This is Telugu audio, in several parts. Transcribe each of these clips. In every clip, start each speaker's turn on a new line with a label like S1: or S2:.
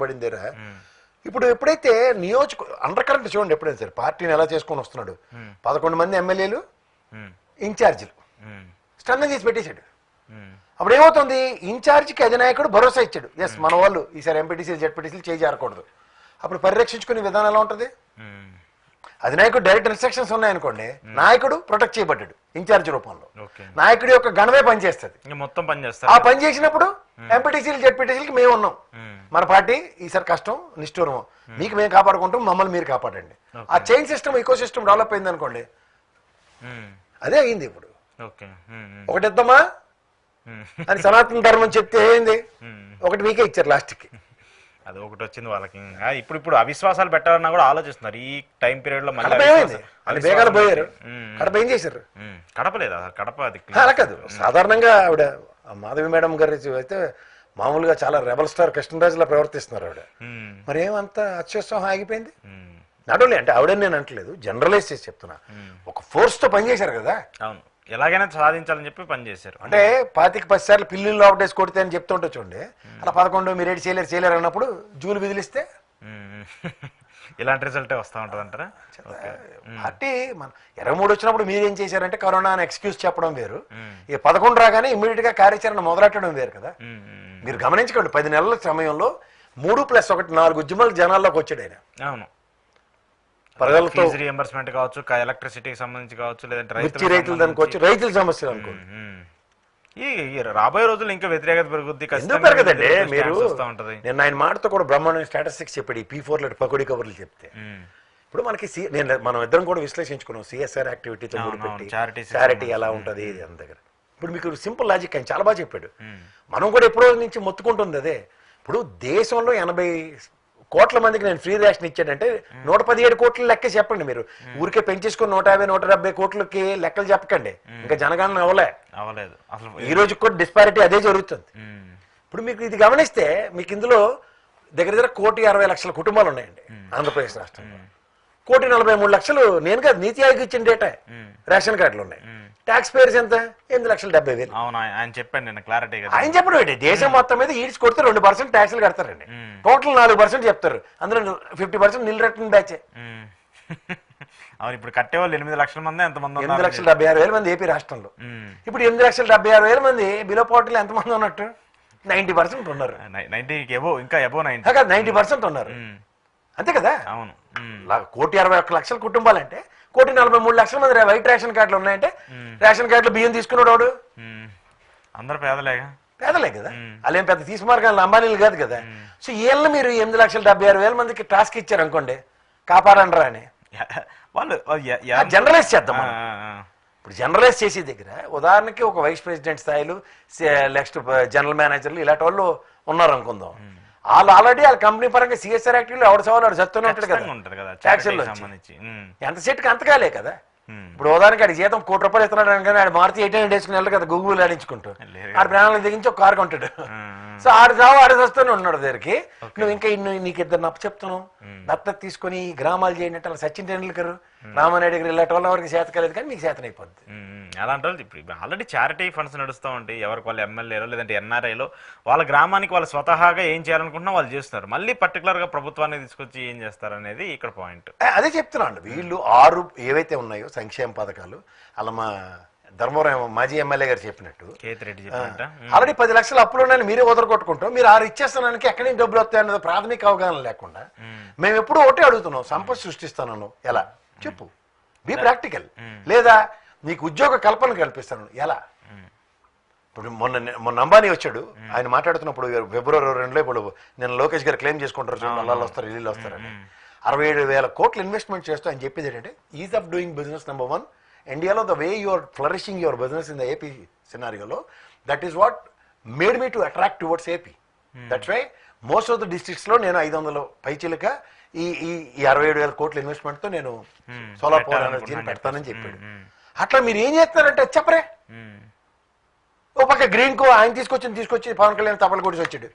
S1: పడిందేరా. ఇప్పుడు ఎప్పుడైతే అండర్ కరెంట్ చూడండి, ఎప్పుడైనా సరే పార్టీని ఎలా చేసుకొని వస్తున్నాడు, 11 మంది ఎమ్మెల్యేలు ఇన్ఛార్జీలు స్టందం చేసి పెట్టేశాడు. అప్పుడు ఏమవుతుంది, ఇన్ఛార్జికి అధినాయకుడు భరోసా ఇచ్చాడు, ఎస్ మన వాళ్ళు ఈసారి ఎంపీటీసీలు జెడ్పీటీసీలు చేజారకూడదు. అప్పుడు పరిరక్షించుకునే విధానం ఎలా ఉంటుంది, అధినాయకుడు డైరెక్ట్ ఇన్స్ట్రక్షన్స్ ఉన్నాయనుకోండి, నాయకుడు ప్రొటెక్ట్ చేయబడ్డాడు ఇన్ఛార్జ్ రూపంలో, నాయకుడి యొక్క గణమే పనిచేస్తుంది, మొత్తం పనిచేస్తారు. ఆ పని చేసినప్పుడు ఎంపీటీసీలు జెడ్పీటీసీలకి మేము ఉన్నాం, మన పార్టీ ఈసారి కష్టం నిష్ఠూరం, మీకు మేము కాపాడుకుంటాం, మమ్మల్ని మీరు కాపాడండి. ఆ chain system ecosystem develop అయింది అనుకోండి, అదే అయింది. ఇప్పుడు ఒకటిద్దామా అని సనాతన ధర్మం చెప్తే ఏంది, ఒకటి మీకే ఇచ్చారు లాస్ట్కి,
S2: అది ఒకటి వచ్చింది వాళ్ళకి. ఇప్పుడు అవిశ్వాసాలు పెట్టాలన్నా కూడా ఆలోచిస్తున్నారు ఈ టైం పీరియడ్ లో.
S1: బేగాలు పోయారు, కడప ఏం చేశారు,
S2: కడప లేదా, కడప అది
S1: అలా కాదు. సాధారణంగా ఆవిడ మాధవి మేడం గారి అయితే మామూలుగా చాలా రెబల్ స్టార్ కృష్ణరాజులా ప్రవర్తిస్తున్నారు ఆవిడ, మరి ఏమంత అత్యుత్సాహం ఆగిపోయింది. నాట్ ఓన్లీ అంటే ఆవిడని నేను అంటలేదు, జనరలైజ్ చేసి చెప్తున్నా, ఒక ఫోర్స్ తో పనిచేశారు కదా.
S2: అవును, ఎలాగైనా సాధించాలని చెప్పి పనిచేశారు.
S1: అంటే 25-10 సార్లు పిల్లుల్లో అవుటేసి కొడితే అని చెప్తుంటే చూడండి, అలా 11 మీరేడు చేయలేరు అన్నప్పుడు జూలు విదిలిస్తే
S2: ఇలాంటి రిజల్టే వస్తూ ఉంటుంది అంటారా.
S1: పార్టీ మన 23 వచ్చినప్పుడు మీరేం చేశారంటే కరోనా అని ఎక్స్క్యూజ్ చెప్పడం వేరు, ఈ 11 రాగానే ఇమ్మీడియట్ గా కార్యాచరణ మొదలెట్టడం వేరు కదా. మీరు గమనించుకోండి, 10 నెలల సమయంలో 3+1 4 ఉద్యమాలు జనాల్లోకి వచ్చాడు ఆయన.
S2: అవును, ప్రజలతో రీఎంబర్స్మెంట్ కావచ్చు, ఎలక్ట్రిసిటీకి సంబంధించి కావచ్చు, లేదంటే
S1: రైతులు అనుకోవచ్చు, రైతుల సమస్యలు అనుకోండి.
S2: ఈ రాబోయే రోజులు ఇంకా వ్యతిరేకత పెరుగుద్ది,
S1: ఎందుకు పెరగదండి. మీరు నేను ఆయన మాటతో కూడా బ్రహ్మాండమైన స్టాటిస్టిక్స్ చెప్పాడు, ఈ P4 పకోడీ కబుర్లు చెప్తే. ఇప్పుడు మనకి మనం ఇద్దరం కూడా విశ్లేషించుకున్నాం, సిఎస్ఆర్ యాక్టివిటీతో పెట్టి చారిటీ ఎలా ఉంటుంది మన దగ్గర. ఇప్పుడు మీకు సింపుల్ లాజిక్ ఆయన చాలా బాగా చెప్పాడు, మనం కూడా ఎప్పుడో నుంచి మొత్తుకుంటుంది అదే. ఇప్పుడు దేశంలో 80 కోట్ల మందికి నేను ఫ్రీ రేషన్ ఇచ్చాడంటే 117 కోట్ల లెక్క చెప్పండి. మీరు ఊరికే పెంచేసుకుని 150-170 కోట్లకి లెక్కలు చెప్పకండి, ఇంకా జనగణన అవ్వలేదు అసలు. ఈ రోజు కూడా డిస్పారిటీ అదే జరుగుతుంది. ఇప్పుడు మీకు ఇది గమనిస్తే మీకు ఇందులో దగ్గర 1,60,00,000 కుటుంబాలు ఉన్నాయండి ఆంధ్రప్రదేశ్ రాష్ట్రంలో. 1,43,00,000 నేను కాదు, నీతి ఆయోగ్ ఇచ్చిన డేటా రేషన్ కార్డులు ఉన్నాయి. ట్యాక్స్ పేయర్స్ ఎంత, 8,70,000.
S2: ఆయన చెప్పండి, నేను క్లారిటీ
S1: ఆయన చెప్పడం ఏంటి, దేశం మొత్తం మీద ఈడ్స్ కొడితే 2% ట్యాక్స్లు కడతారండి, టోటల్ 4% చెప్తారు, అందులో 50% నిల్ రిటర్న్ బ్యాచే.
S2: అవును, ఇప్పుడు కట్టేవాళ్ళు 8 లక్షల మంది, ఎంతమంది,
S1: 8,76,000 మంది ఏపీ రాష్ట్రంలో. ఇప్పుడు 8,76,000 మంది బిలో పావర్టీలో ఎంతమంది ఉన్నట్టు, 90% ఉన్నారు. 90% ఉన్నారు, అంతే కదా.
S2: అవును,
S1: 1,61,00,000 కుటుంబాలంటే 1,43,00,000 మంది వైట్ రేషన్ కార్డులు ఉన్నాయంటే, రేషన్ కార్డులో బియ్యం తీసుకున్నాడు
S2: అందరూ
S1: పేదలే కదా, వాళ్ళేం పెద్ద తీసుమార్గాలు అంబానీలు కాదు కదా. సో వీళ్ళని మీరు 8,76,000 మందికి టాస్క్ ఇచ్చారు అనుకోండి, కాపాడండ్రా అని
S2: వాళ్ళు
S1: జనరలైజ్ చేద్దాం. ఇప్పుడు జనరలైజ్ చేసే దగ్గర ఉదాహరణకి ఒక వైస్ ప్రెసిడెంట్ స్థాయిలు, నెక్స్ట్ జనరల్ మేనేజర్లు ఇలాంటి వాళ్ళు ఉన్నారు అనుకుందాం. వాళ్ళు ఆల్రెడీ వాళ్ళ కంపెనీ పరంగా సిఎస్ఆర్ యాక్టివ్లో ఎవరి సవాలు వాడు చదువుతూనే ఉంటాడు కదా, ట్యాక్స్లో ఎంత సెట్కి అంతకాలే కదా. ఇప్పుడు ఉదాహరణకి ఆడి జీతం ₹1,00,00,000 ఇస్తున్నాడు కానీ ఆడు మారుతి 800 వేసుకుని వెళ్ళదు కదా, గూగుల్ ఆడించుకుంటూ ఆడి ప్రాణాలను దిగించి ఒక కారు కొంటాడు. సో ఆడు చావు ఆడు వస్తూనే ఉన్నాడు దగ్గరికి. నువ్వు ఇంకా నీకు ఇద్దరు నప్ప చెప్తున్నావు, దత్తత తీసుకుని గ్రామాలు చేయనట్టు అలా సచిన్ టెండూల్కర్, రామానాయుడు గారు ఇలాంటి వాళ్ళ వరకు చేత కాలేదు కానీ మీకు చేతనైపోద్ది.
S2: అలాంటి వాళ్ళు ఇప్పుడు ఆల్రెడీ చారిటీ ఫండ్స్ నడుస్తూ ఉంటాయి, ఎవరికి వాళ్ళు ఎమ్మెల్యేలో లేదంటే ఎన్ఆర్ఐలో వాళ్ళ గ్రామానికి వాళ్ళు స్వతహాగా ఏం చేయాలనుకుంటున్నా వాళ్ళు చేస్తున్నారు. మళ్ళీ పర్టికులర్ గా ప్రభుత్వాన్ని తీసుకొచ్చి ఏం చేస్తారు అనేది ఇక్కడ పాయింట్.
S1: అదే చెప్తున్నాను, వీళ్ళు 6 ఏవైతే ఉన్నాయో సంక్షేమ పథకాలు, అలా మా ధర్మవరం మాజీ ఎమ్మెల్యే గారు చెప్పినట్టు ఆల్రెడీ 10 లక్షల అప్పులు ఉన్నాయని మీరే కొట్టుకుంటాం, మీరు 6 ఇచ్చేస్తానికి ఎక్కడి నుంచి డబ్బులు వస్తాయన్నది ప్రాథమిక అవగాహన లేకుండా మేము ఎప్పుడూ ఒకటే అడుగుతున్నాం, సంపద సృష్టిస్తాను ఎలా చెప్పు, బీ ప్రాక్టికల్. లేదా నీకు ఉద్యోగ కల్పన కల్పిస్తాను ఎలా. ఇప్పుడు మొన్న అంబానీ వచ్చాడు, ఆయన మాట్లాడుతున్నప్పుడు ఫిబ్రవరి 2లో ఇప్పుడు నేను లోకేష్ గారు క్లెయిమ్ చేసుకుంటారు, వాళ్ళు వస్తారు ఇల్లు వస్తారని 67,000 కోట్లు ఇన్వెస్ట్మెంట్ చేస్తూ ఆయన చెప్పేది ఏంటంటే, ease of doing business number 1 ఇండియాలో, the way you are flourishing your business in the AP సినారియోలో, that is what made me to attract towards AP. That's why most of the districts లో నేను 500 పైచిలక ఈ 67,000 కోట్ల ఇన్వెస్ట్మెంట్ తో నేను సోలార్ పవర్ ఎనర్జీని పెడతానని చెప్పాడు. అట్లా మీరు ఏం చేస్తారంటే చెప్పరే, ఓ పక్క గ్రీన్ కో ఆయన తీసుకొచ్చి పవన్ కళ్యాణ్ తపలు కొట్టి వచ్చాడు.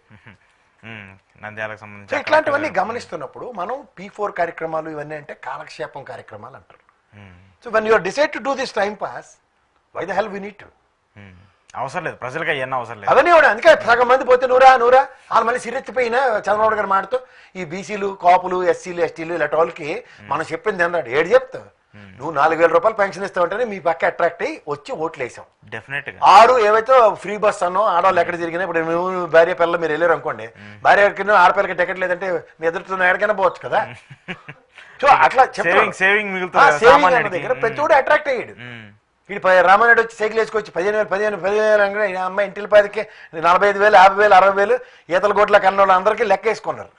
S1: ఇట్లాంటివన్నీ గమనిస్తున్నప్పుడు మనం P4 కార్యక్రమాలు ఇవన్నీ అంటే కాలక్షేపం కార్యక్రమాలు అంటారు. So when you are decided to do this time pass, why the hell we need to.
S2: అవసరం లేదు ప్రజలకు అవన్నీ అవసరం లేదు.
S1: అవన్నీ కూడా అందుకే సగం మంది పోతే నూరా వాళ్ళు మళ్ళీ సిరెత్తిపోయిన చంద్రబాబు గారు మాటతో ఈ బీసీలు కాపులు ఎస్సీలు ఎస్టీలు ఇలాంటి వాళ్ళకి మనం చెప్పింది అన్నాడు. ఏడు చెప్తావు నువ్వు 4,000 రూపాయలు పెన్షన్ ఇస్తావంటే మీ పక్క అట్రాక్ట్ అయ్యి వచ్చి ఓట్లు వేసాం.
S2: డెఫినెట్ గా
S1: 6 ఏవైతే ఫ్రీ బస్ అన్నో ఆడవాళ్ళు ఎక్కడ జరిగినా ఇప్పుడు నువ్వు భార్య పిల్లలు మీరు వెళ్ళారు అనుకోండి, భార్య ఆడపిల్లకి టికెట్ లేదంటే మీ ఎదురుతున్న ఎక్కడికైనా పోవచ్చు కదా. సో అట్లా
S2: సేవింగ్
S1: దగ్గర ప్రతి కూడా అట్రాక్ట్ అయ్యాడు. ఇటు రామానాయుడు వచ్చి సైకిల్ వేసుకొచ్చి 15,000 అమ్మాయి ఇంటిల పదికి 45,000 50,000 60,000 ఈతల గోట్ల కన్నోళ్ళు అందరికీ లెక్క వేసుకున్నారు.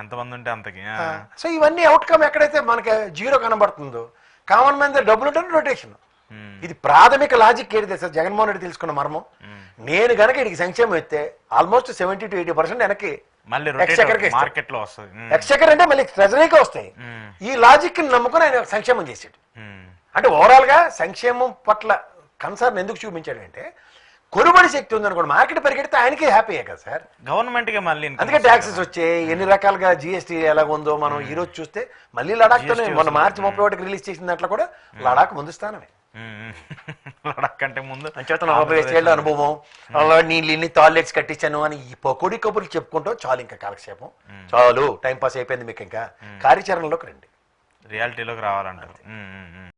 S2: ఎంతమంది ఉంటే అంతకి.
S1: సో ఇవన్నీ అవుట్కమ్ ఎక్కడైతే మనకి జీరో కనబడుతుందో కామన్ మ్యాన్ దగ్గర డబ్బులు ఉంటే రొటేషన్. ఇది ప్రాథమిక లాజిక్ ఏంటి సార్ జగన్మోహన్ రెడ్డి తెలుసుకున్న మర్మం. నేను కనుక ఇడికి సంక్షేమం ఇస్తే ఆల్మోస్ట్ 70 to 80% వెనక్కి
S2: మార్కెట్ లో వస్తుంది.
S1: ఎక్స్చెకర్ అంటే మళ్ళీ ట్రెజరీకే వస్తాయి. ఈ లాజిక్ ని నమ్ముకుని ఆయన సంక్షేమం చేశాడు. అంటే ఓవరాల్ గా సంక్షేమం పట్ల కన్సర్న్ ఎందుకు చూపించాడంటే కొనుగోలు శక్తి ఉందనుకోండి, మార్కెట్ పరిగెడితే ఆయనకే హ్యాపీయే కదా సార్.
S2: గవర్నమెంట్ గా మళ్ళీ
S1: అందుకే ట్యాక్సెస్ వచ్చాయి, ఎన్ని రకాలుగా జిఎస్టీ ఎలాగ ఉందో మనం ఈ రోజు చూస్తే మళ్ళీ లడాక్ తోనే మొన్న మార్చి 31కి రిలీజ్ చేసిన దాంట్లో కూడా లడాక్ ముందు స్థానమే.
S2: లడాక్ కంటే ముందు
S1: 45 ఏళ్ళ అనుభవం, నీళ్ళు ఇన్ని టాయిలెట్స్ కట్టించాను అని ఈ పొడి కబుర్లు చెప్పుకుంటూ చాలు, ఇంకా కాలక్షేపం చాలు, టైం పాస్ అయిపోయింది, మీకు ఇంకా కార్యాచరణలోకి రండి,
S2: రియాలిటీలోకి రావాలంటారు.